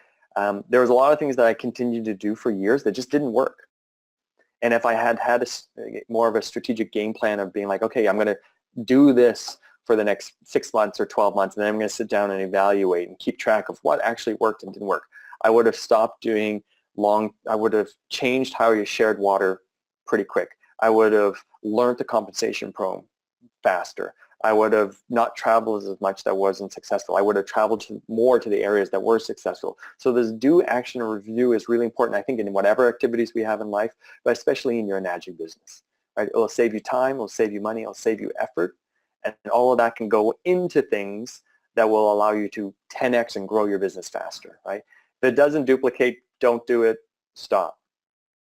Speaker 1: There was a lot of things that I continued to do for years that just didn't work. And if I had more of a strategic game plan of being like, okay, I'm going to do this for the next 6 months or 12 months, and then I'm going to sit down and evaluate and keep track of what actually worked and didn't work, I would have stopped doing I would have changed how you shared water pretty quick. I would have learned the compensation program faster. I would have not traveled as much that wasn't successful. I would have traveled more to the areas that were successful. So this do, action, and review is really important, I think, in whatever activities we have in life, but especially in your Enagic business. Right? It will save you time, it will save you money, it will save you effort, and all of that can go into things that will allow you to 10x and grow your business faster. Right? If it doesn't duplicate, don't do it, stop.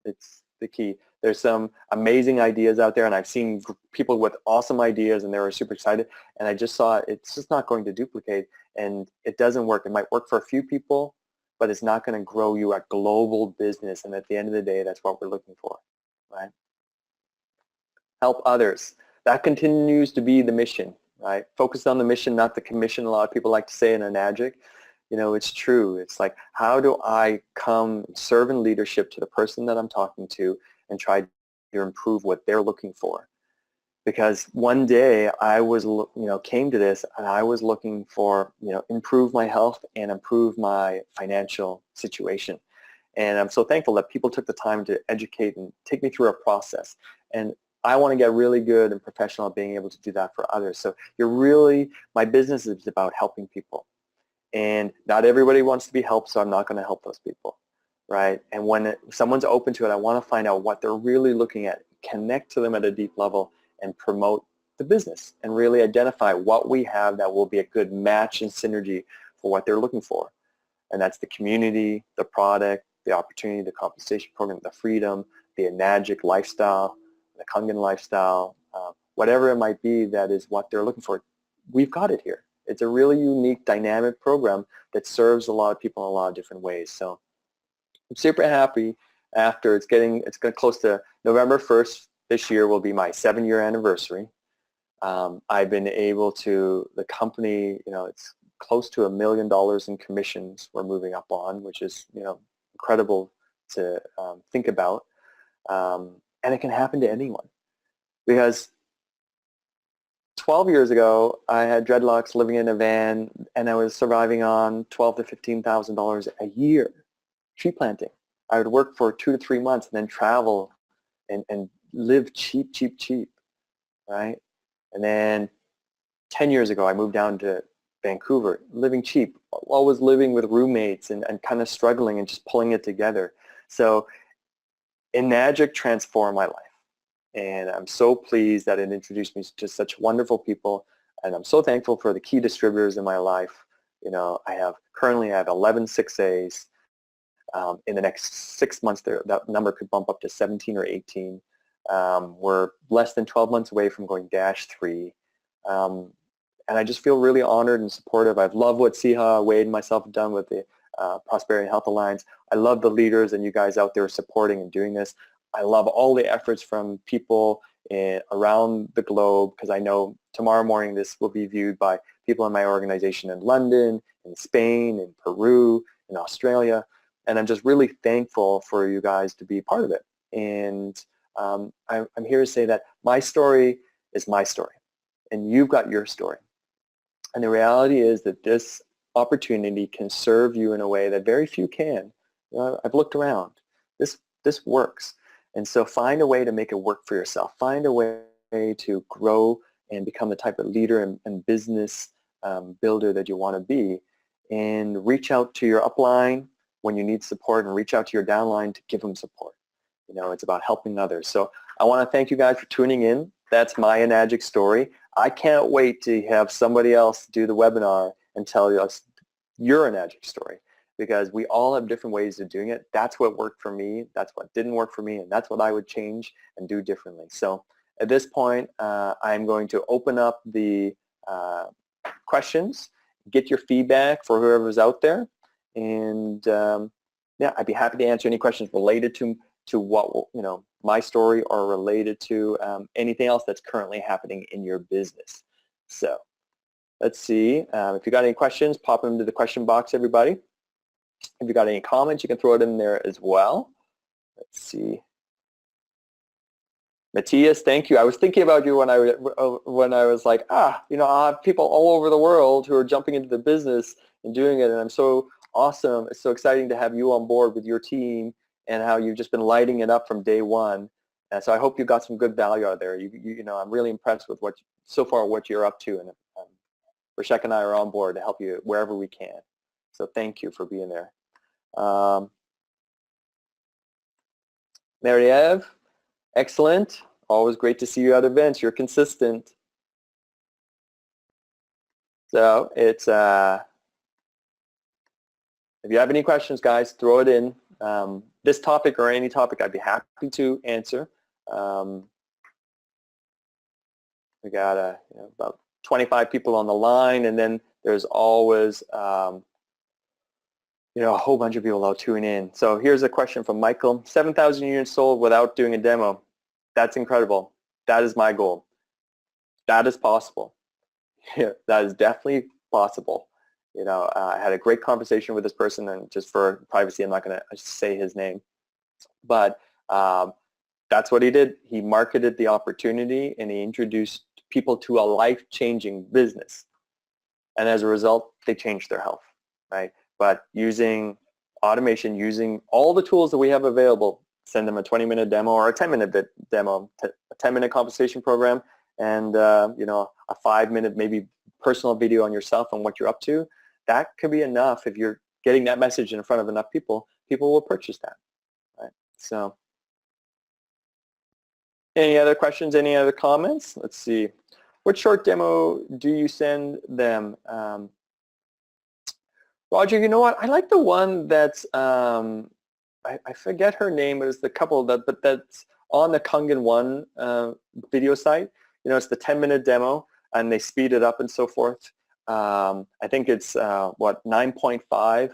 Speaker 1: It's the key. There's some amazing ideas out there, and I've seen people with awesome ideas, and they were super excited, and I just saw it's just not going to duplicate, and it doesn't work. It might work for a few people, but it's not going to grow you a global business, and at the end of the day, that's what we're looking for, right? Help others. That continues to be the mission, right? Focus on the mission, not the commission. A lot of people like to say in Enagic. You know, it's true. It's like, how do I come serve in leadership to the person that I'm talking to and try to improve what they're looking for? Because one day I was, came to this and I was looking for, improve my health and improve my financial situation. And I'm so thankful that people took the time to educate and take me through a process. And I want to get really good and professional at being able to do that for others. So my business is about helping people. And not everybody wants to be helped, so I'm not going to help those people, right? And when someone's open to it, I want to find out what they're really looking at, connect to them at a deep level, and promote the business, and really identify what we have that will be a good match and synergy for what they're looking for. And that's the community, the product, the opportunity, the compensation program, the freedom, the Enagic lifestyle, the Kangen lifestyle, whatever it might be that is what they're looking for. We've got it here. It's a really unique, dynamic program that serves a lot of people in a lot of different ways. So I'm super happy after it's getting close to November 1st this year will be my 7-year anniversary. I've been able to, the company, it's close to $1 million in commissions we're moving up on, which is, incredible to think about. And it can happen to anyone, because 12 years ago, I had dreadlocks, living in a van, and I was surviving on $12,000 to $15,000 a year tree planting. I would work for 2 to 3 months and then travel and live cheap, right? And then 10 years ago, I moved down to Vancouver, living cheap, always living with roommates and kind of struggling and just pulling it together. So Enagic transformed my life. And I'm so pleased that it introduced me to such wonderful people, and I'm so thankful for the key distributors in my life. Currently I have 11 6As. In the next 6 months, that number could bump up to 17 or 18. We're less than 12 months away from going -3. And I just feel really honored and supportive. I've loved what Siha, Wade, and myself have done with the Prosperity and Health Alliance. I love the leaders and you guys out there supporting and doing this. I love all the efforts from people around the globe, because I know tomorrow morning this will be viewed by people in my organization in London, in Spain, in Peru, in Australia. and I'm just really thankful for you guys to be part of it. And I'm here to say that my story is my story, and you've got your story. And the reality is that this opportunity can serve you in a way that very few can. You know, I've looked around. This works. And so find a way to make it work for yourself. Find a way to grow and become the type of leader and business builder that you want to be. And reach out to your upline when you need support, and reach out to your downline to give them support. You know, it's about helping others. So I want to thank you guys for tuning in. That's my Enagic story. I can't wait to have somebody else do the webinar and tell us your Enagic story, because we all have different ways of doing it. That's what worked for me. That's what didn't work for me, and that's what I would change and do differently. So at this point, I'm going to open up the questions, get your feedback for whoever's out there, and yeah, I'd be happy to answer any questions related to what, you know, my story, or related to anything else that's currently happening in your business. So let's see. If you got any questions, pop them into the question box, everybody. If you got any comments, you can throw it in there as well. Let's see. Matthias, thank you. I was thinking about you when I was like, you know, I have people all over the world who are jumping into the business and doing it, and I'm so awesome. It's so exciting to have you on board with your team, and how you've just been lighting it up from day one. And so I hope you got some good value out there. You know, I'm really impressed with so far what you're up to, and Rashek and I are on board to help you wherever we can. So thank you for being there. Mary-Eve, excellent. Always great to see you at events. You're consistent. So it's, if you have any questions, guys, throw it in. This topic or any topic, I'd be happy to answer. We got you know, about 25 people on the line, and then there's always you know, a whole bunch of people that'll tune in. So here's a question from Michael. 7,000 units sold without doing a demo. That's incredible. That is my goal. That is possible. Yeah, that is definitely possible. You know, I had a great conversation with this person, and just for privacy, I'm not going to say his name. But that's what he did. He marketed the opportunity, and he introduced people to a life-changing business. And as a result, they changed their health, right? But using automation, using all the tools that we have available, send them a 20-minute demo or a 10-minute demo, a 10-minute conversation program, and you know, a 5-minute maybe personal video on yourself and what you're up to. That could be enough. If you're getting that message in front of enough people, people will purchase that, right? So any other questions, any other comments? Let's see. What short demo do you send them? Roger, you know what? I like the one that's, I forget her name, but it's the couple but that's on the Kangen One video site. You know, it's the 10-minute demo, and they speed it up and so forth. I think it's, what, 9.5,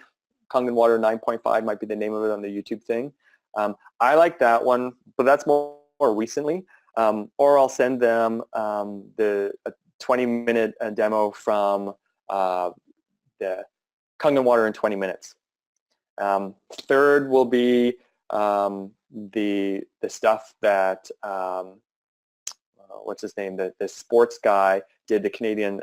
Speaker 1: Kangen Water 9.5 might be the name of it on the YouTube thing. I like that one, but that's more recently. Or I'll send them the 20-minute demo from the Kangen Water in 20 minutes. Third will be the stuff that what's his name, the sports guy did, the Canadian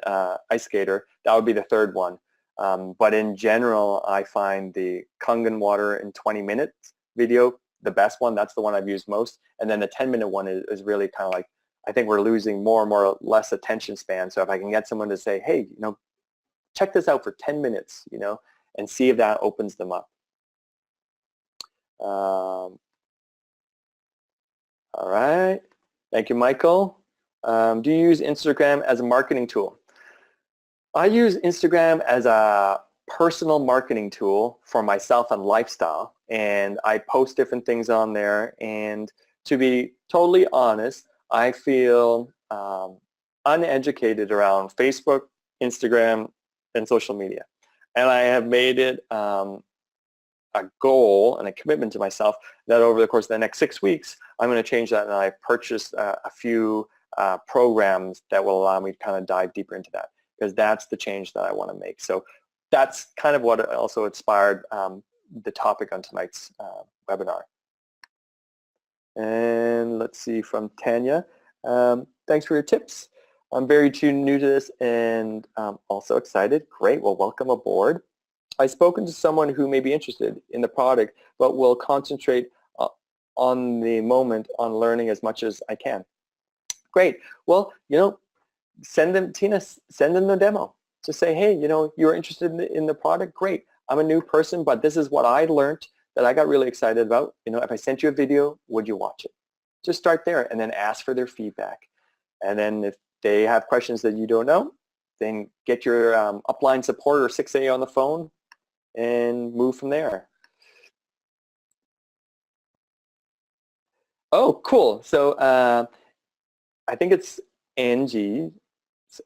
Speaker 1: ice skater. That would be the third one. But in general, I find the Kangen Water in 20 minutes video the best one. That's the one I've used most. And then the 10-minute one is really kind of like, I think we're losing more and more less attention span. So if I can get someone to say, hey, you know, check this out for 10 minutes, you know, and see if that opens them up. All right. Thank you, Michael. Do you use Instagram as a marketing tool? I use Instagram as a personal marketing tool for myself and lifestyle, and I post different things on there. And to be totally honest, I feel uneducated around Facebook, Instagram, and social media. And I have made it a goal and a commitment to myself that over the course of the next 6 weeks, I'm going to change that, and I purchased a few programs that will allow me to kind of dive deeper into that, because that's the change that I want to make. So that's kind of what also inspired the topic on tonight's webinar. And let's see, from Tanya, thanks for your tips. I'm very new to this and also excited. Great, well, welcome aboard. I've spoken to someone who may be interested in the product, but will concentrate on the moment on learning as much as I can. Great, well, send them, Tina, send them the demo. Just say, hey, you're interested in the product? Great, I'm a new person, but this is what I learned that I got really excited about. If I sent you a video, would you watch it? Just start there and then ask for their feedback. And then if they have questions that you don't know, then get your upline support or 6A on the phone and move from there. Oh, cool. So I think it's Angie.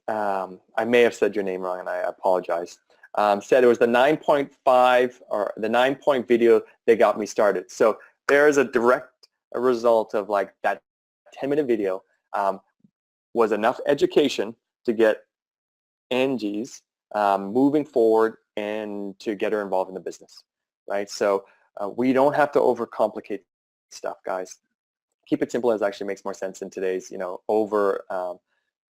Speaker 1: I may have said your name wrong and I apologize. Said it was the 9.5 or the 9-point video that got me started. So there is a direct result of like that 10-minute video was enough education to get Angie's moving forward and to get her involved in the business, right? So we don't have to overcomplicate stuff, guys. Keep it simple as actually makes more sense in today's,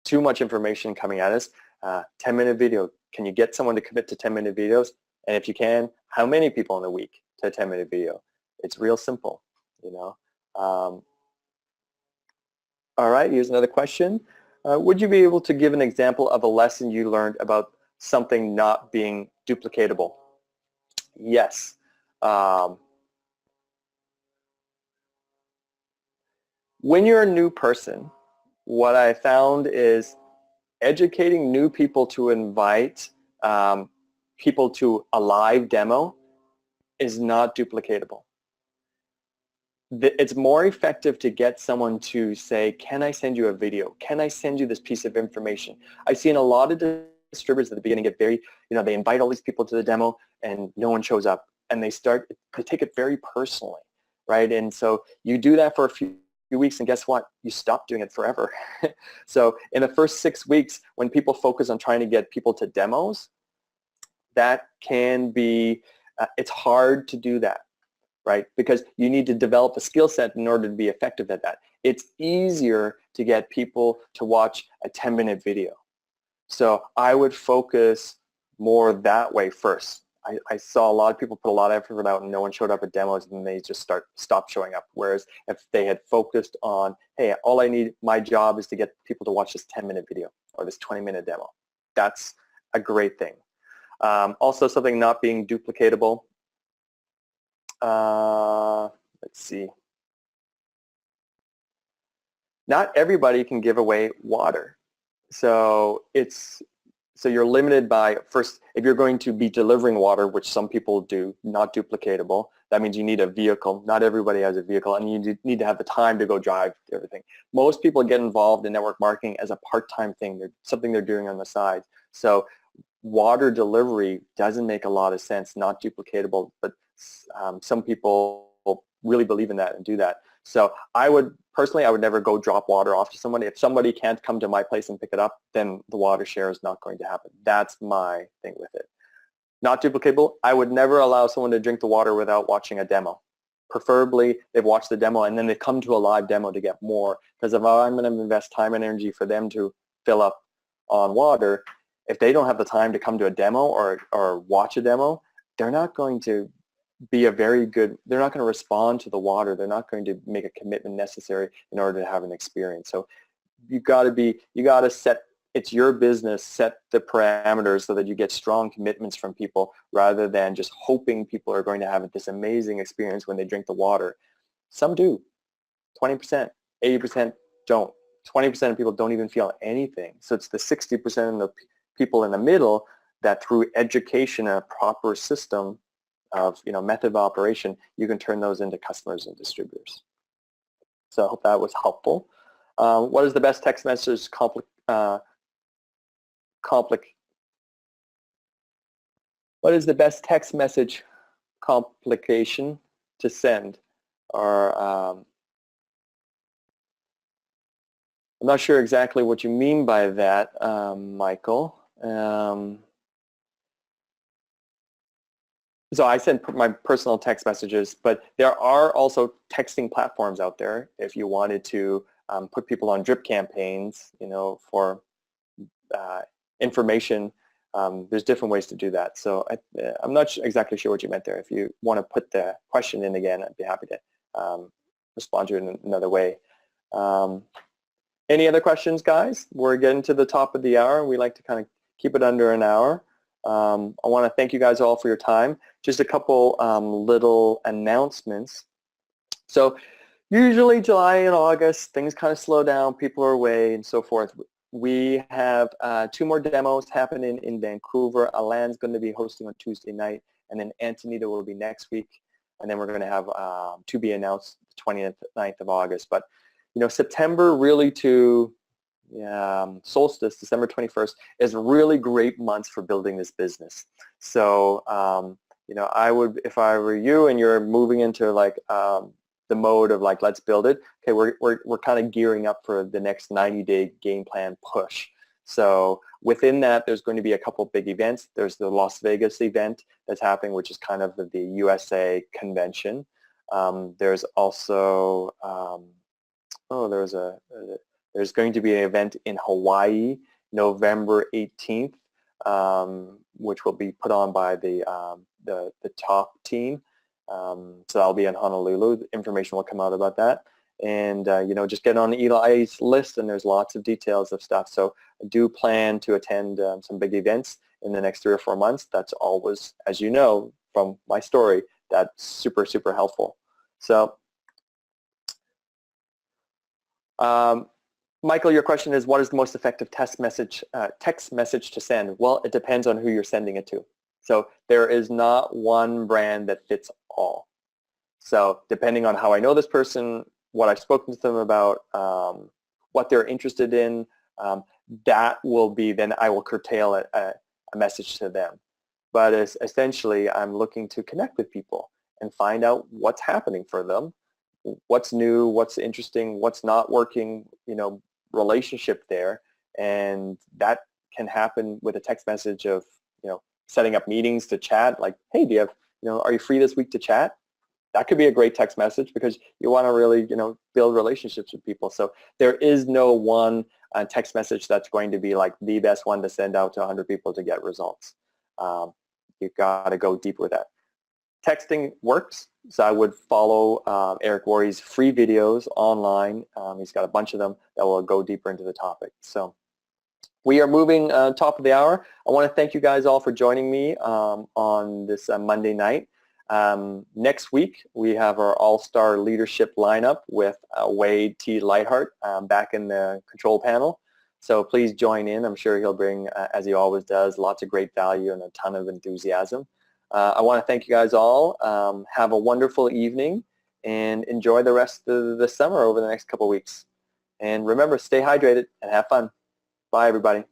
Speaker 1: too much information coming at us. 10-minute video. Can you get someone to commit to 10-minute videos? And if you can, how many people in a week to a 10-minute video? It's real simple, All right, here's another question. Would you be able to give an example of a lesson you learned about something not being duplicatable? Yes. When you're a new person, what I found is educating new people to invite people to a live demo is not duplicatable. It's more effective to get someone to say, can I send you a video? Can I send you this piece of information? I've seen a lot of distributors at the beginning get very, they invite all these people to the demo and no one shows up, and they take it very personally, right? And so you do that for a few weeks, and guess what? You stop doing it forever. So in the first 6 weeks, when people focus on trying to get people to demos, that can be, it's hard to do that, right? Because you need to develop a skill set in order to be effective at that. It's easier to get people to watch a 10-minute video. So I would focus more that way first. I saw a lot of people put a lot of effort out and no one showed up at demos, and they just stopped showing up. Whereas if they had focused on, hey, my job is to get people to watch this 10-minute video or this 20-minute demo. That's a great thing. Also, something not being duplicatable. Let's see. Not everybody can give away water. So you're limited by, first, if you're going to be delivering water, which some people do, not duplicatable, that means you need a vehicle. Not everybody has a vehicle, and you need to have the time to go drive everything. Most people get involved in network marketing as a part-time thing, something they're doing on the side. So water delivery doesn't make a lot of sense, not duplicatable, but some people really believe in that and do that. So personally, I would never go drop water off to somebody. If somebody can't come to my place and pick it up, then the water share is not going to happen. That's my thing with it. Not duplicatable. I would never allow someone to drink the water without watching a demo. Preferably, they've watched the demo and then they come to a live demo to get more. Because if I'm going to invest time and energy for them to fill up on water, if they don't have the time to come to a demo or watch a demo, they're not going to be they're not going to respond to the water. They're not going to make a commitment necessary in order to have an experience. So you got to set, it's your business, set the parameters so that you get strong commitments from people rather than just hoping people are going to have this amazing experience when they drink the water. Some do, 20%, 80% don't. 20% of people don't even feel anything. So it's the 60% of the people in the middle that through education and a proper system of method of operation, you can turn those into customers and distributors. So I hope that was helpful. What is the best text message what is the best text message complication to send? Or I'm not sure exactly what you mean by that, Michael. So I send my personal text messages, but there are also texting platforms out there if you wanted to put people on drip campaigns, for information. There's different ways to do that. So I'm not exactly sure what you meant there. If you want to put the question in again, I'd be happy to respond to it in another way. Any other questions, guys? We're getting to the top of the hour, and we like to kind of keep it under an hour. I want to thank you guys all for your time. Just a couple little announcements. So usually July and August, things kind of slow down, people are away and so forth. We have 2 more demos happening in Vancouver. Alain's going to be hosting on Tuesday night, and then Antonita will be next week. And then we're going to have to be announced the 29th of August. But, September really to solstice, December 21st, is really great months for building this business. So, I would, if I were you and you're moving into like the mode of like, let's build it, okay, we're kind of gearing up for the next 90-day game plan push. So within that, there's going to be a couple big events. There's the Las Vegas event that's happening, which is kind of the USA convention. There's also, there's going to be an event in Hawaii, November 18th, which will be put on by the top team. So I'll be in Honolulu. The information will come out about that. And, just get on Eli's list, and there's lots of details of stuff. So I do plan to attend some big events in the next 3 or 4 months. That's always, as you know from my story, that's super, super helpful. So, Michael, your question is, what is the most effective text message to send? Well, it depends on who you're sending it to. So there is not one brand that fits all. So depending on how I know this person, what I've spoken to them about, what they're interested in, that will be, then I will curtail a message to them. But essentially, I'm looking to connect with people and find out what's happening for them, what's new, what's interesting, what's not working, relationship there. And that can happen with a text message of, setting up meetings to chat, like, hey, do you have, are you free this week to chat? That could be a great text message because you want to really, build relationships with people. So there is no one text message that's going to be like the best one to send out to 100 people to get results. You've got to go deeper with that. Texting works, so I would follow Eric Worre's free videos online. He's got a bunch of them that will go deeper into the topic. So we are moving top of the hour. I want to thank you guys all for joining me on this Monday night. Next week, we have our all-star leadership lineup with Wade T. Lighheart back in the control panel. So please join in. I'm sure he'll bring, as he always does, lots of great value and a ton of enthusiasm. I want to thank you guys all. Have a wonderful evening and enjoy the rest of the summer over the next couple of weeks. And remember, stay hydrated and have fun. Bye, everybody.